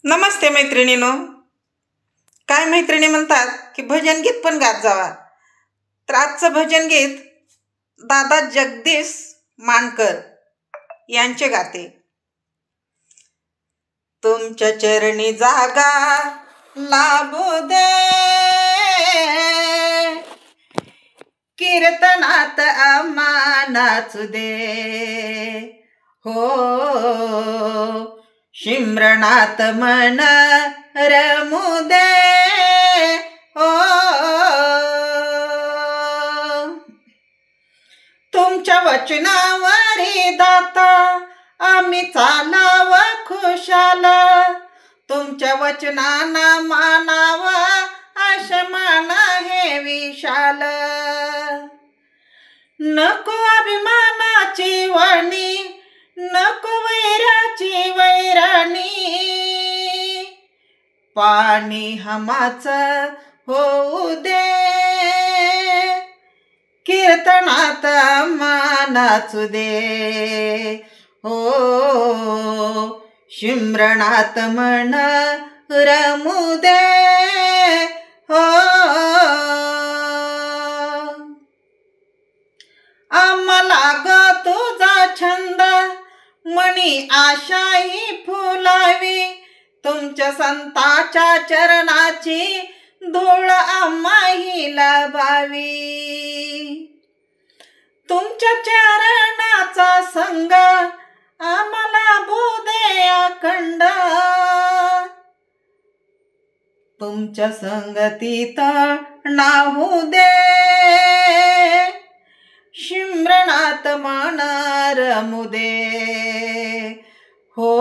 नमस्ते मैत्रिणीनो. काय मैत्रिणी म्हणतात की भजन गीत पण गात जावा. तर आजचं भजन गीत दादा जगदीश मानकर यांचे गाते. तुमच्या चरणी जागा लाभू दे, कीर्तनात आम्हा नाचू दे, हो शिमरणात मन रमू दे, हो तुमच्या वचनावरी दाता आम्ही चालाव खुशाल, तुमच्या वचनाना मानाव आशमान हे विशाल. नको अभिमानाची वणी, नको वैराची वैराणी, पाणी हमाच होऊ दे, कीर्तनात नाचू दे, हो शिमरणात मन रमू दे, हो आम्हाला ग तुझा छंद मणी आशाही फुलावी, तुमच्या संताच्या चरणाची धूळ आम्हाही लाभावी, तुमच्या चरणाचा संग आम्हाला भूदे अखंड, तुमच्या संगतीत नाहू दे, शिमरणात मन रमू दे, हो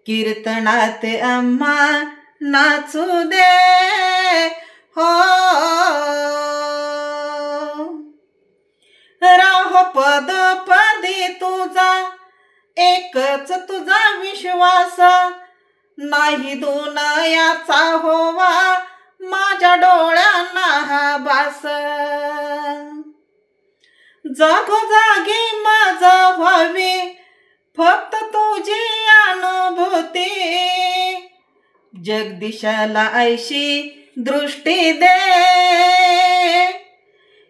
कीर्तनात आम्हा नाचू दे, हो राहो पद पदी तुझा एकच तुझा विश्वास, नाही दुनियाचा होवा माझ्या डोळ्यांना हा भास, जागोजागी माझा व्हावी फक्त तुझी अनुभूती, जगदीशाला ऐशी दृष्टी दे,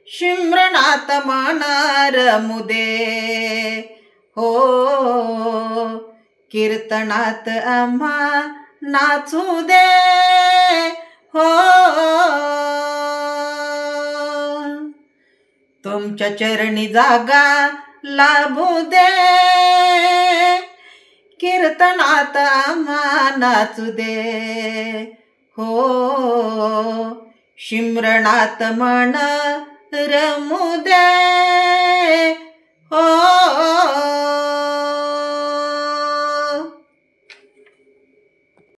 शिमरणात मन रमू दे, हो कीर्तनात आम्हा नाचू दे, हो तुमच्या चरणी जागा लाभू दे, कीर्तनात आम्हा नाचू दे, हो शिमरणात मन रमू दे, हो